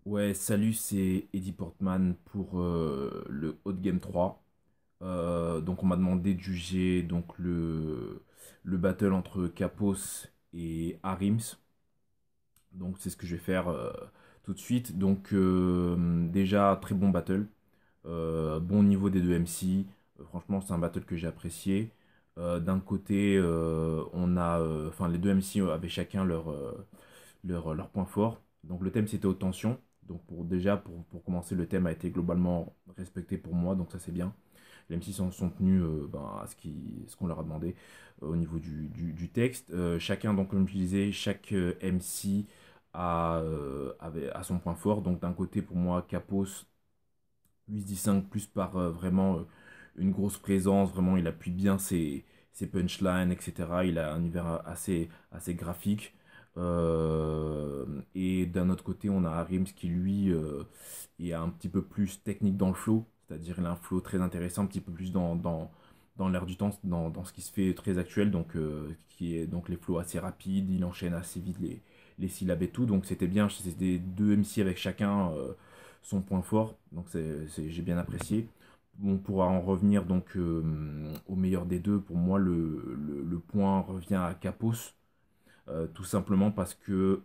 Ouais, salut, c'est Eddie Portman pour le Hot Game 3. Donc on m'a demandé de juger donc le battle entre Capos et Arims. Donc c'est ce que je vais faire tout de suite. Donc déjà très bon battle. Bon niveau des deux MC. Franchement c'est un battle que j'ai apprécié. D'un côté on a enfin les deux MC avaient chacun leur point fort. Donc le thème c'était haute tension. Donc pour commencer, le thème a été globalement respecté pour moi, donc ça c'est bien. Les MC sont tenus à ce qu'on leur a demandé au niveau du texte. Chacun, donc comme je disais, chaque MC a son point fort. Donc d'un côté pour moi, Capos, lui se distingue plus par vraiment une grosse présence, vraiment il appuie bien ses punchlines, etc. Il a un univers assez graphique. Et d'un autre côté, on a Harims qui lui est un petit peu plus technique dans le flow, c'est-à-dire il a un flow très intéressant, un petit peu plus dans l'air du temps, dans ce qui se fait très actuel, donc qui est donc les flows assez rapides, il enchaîne assez vite les syllabes et tout, donc c'était bien, c'était deux MC avec chacun son point fort, donc j'ai bien apprécié. On pourra en revenir donc au meilleur des deux. Pour moi, le point revient à Capos, tout simplement parce que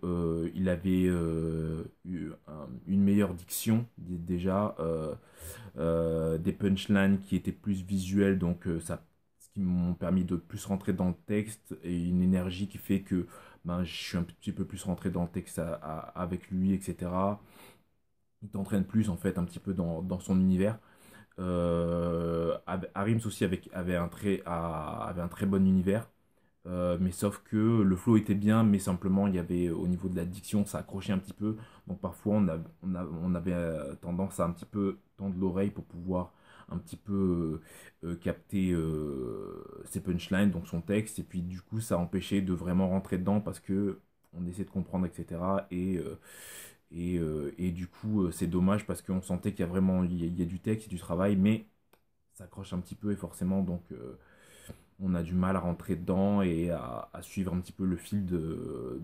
il avait eu une meilleure diction déjà, des punchlines qui étaient plus visuelles, donc ce qui m'ont permis de plus rentrer dans le texte et une énergie qui fait que ben, je suis un petit peu plus rentré dans le texte avec lui, etc. Il t'entraîne plus en fait un petit peu dans son univers. Harims aussi avait un très bon univers. Mais sauf que le flow était bien, mais simplement il y avait au niveau de la diction, ça accrochait un petit peu. Donc parfois on avait tendance à un petit peu tendre l'oreille pour pouvoir un petit peu capter ses punchlines, donc son texte. Et puis du coup ça empêchait de vraiment rentrer dedans parce que on essaie de comprendre, etc. Et du coup c'est dommage parce qu'on sentait qu'il y a vraiment il y a du texte, il y a du travail, mais ça accroche un petit peu et forcément donc on a du mal à rentrer dedans et à suivre un petit peu le fil de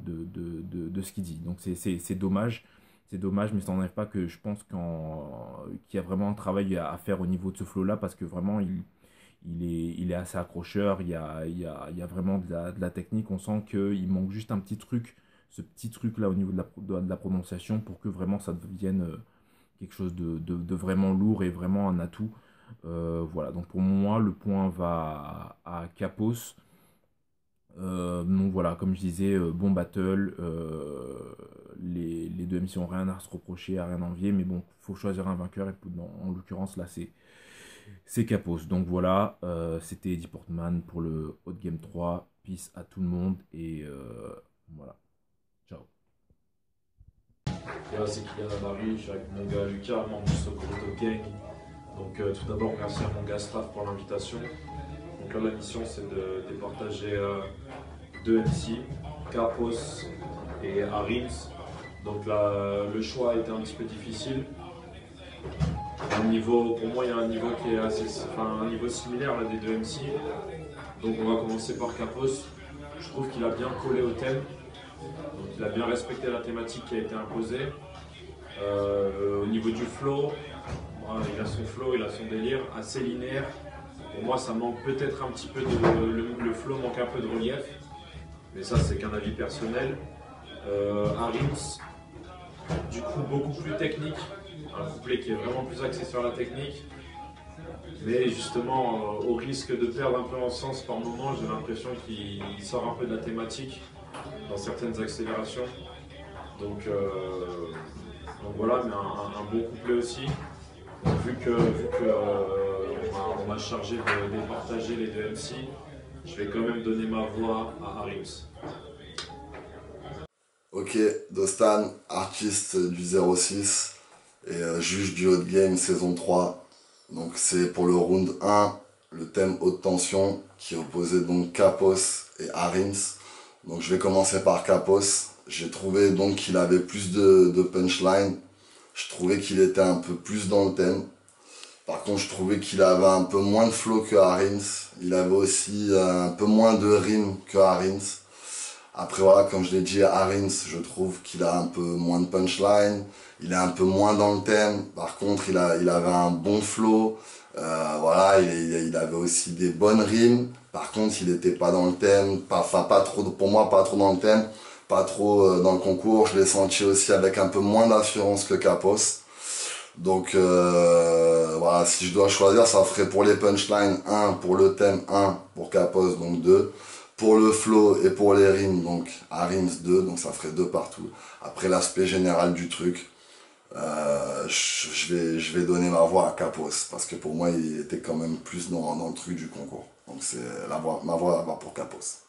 ce qu'il dit. Donc c'est dommage. C'est dommage, mais ça n'enlève pas que je pense qu'il y a vraiment un travail à faire au niveau de ce flow-là parce que vraiment il est assez accrocheur. Il y a vraiment de la technique. On sent qu'il manque juste un petit truc, ce petit truc-là au niveau de la prononciation pour que vraiment ça devienne quelque chose de vraiment lourd et vraiment un atout. Voilà, donc pour moi, le point va à Capos. Donc voilà, comme je disais, bon battle. Les deux MC ont rien à se reprocher, à rien à envier, mais bon, faut choisir un vainqueur. Et en l'occurrence, là, c'est Capos. Donc voilà, c'était Eddie Portman pour le Hot Game 3. Peace à tout le monde et voilà, ciao. Et là, c'est Kylian Amari, je suis avec mon gars Lucas, membre du Sokoroto Gang. Donc, tout d'abord, merci à mon gars Straf pour l'invitation. Donc, là, la mission, c'est de départager deux MC, Capos et Arims. Donc, là, le choix a été un petit peu difficile. Pour moi, il y a un niveau qui est un niveau similaire là, des deux MC. Donc, on va commencer par Capos. Je trouve qu'il a bien collé au thème. Donc, il a bien respecté la thématique qui a été imposée. Au niveau du flow, il a son flow, il a son délire assez linéaire. Pour moi, ça manque peut-être un petit peu le flow manque un peu de relief, mais ça, c'est qu'un avis personnel. Arims, du coup, beaucoup plus technique, un couplet qui est vraiment plus axé sur la technique, mais justement, au risque de perdre un peu en sens par moment, j'ai l'impression qu'il sort un peu de la thématique dans certaines accélérations. Donc, donc voilà, mais un bon couplet aussi. On m'a chargé de départager les deux MC, je vais quand même donner ma voix à Arims. Ok, Dostan, artiste du 06 et juge du Hot Game saison 3. Donc c'est pour le round 1, le thème haute tension qui opposait donc Capos et Arims. Donc je vais commencer par Capos. J'ai trouvé donc qu'il avait plus de punchline. Je trouvais qu'il était un peu plus dans le thème. Par contre, je trouvais qu'il avait un peu moins de flow que Arims. Il avait aussi un peu moins de rimes que Arims. Après voilà, comme je l'ai dit, Arims, je trouve qu'il a un peu moins de punchline, il est un peu moins dans le thème. Par contre, il avait un bon flow. Voilà, il avait aussi des bonnes rimes. Par contre, il n'était pas dans le thème, pas trop, pour moi, pas trop dans le thème, pas trop dans le concours. Je l'ai senti aussi avec un peu moins d'assurance que Capos. Donc voilà, si je dois choisir, ça ferait pour les punchlines 1, pour le thème 1, pour Capos, donc 2. Pour le flow et pour les rimes, donc à rimes 2, donc ça ferait 2 partout. Après l'aspect général du truc, je vais donner ma voix à Capos, parce que pour moi il était quand même plus dans le truc du concours. Donc c'est ma voix va pour Capos.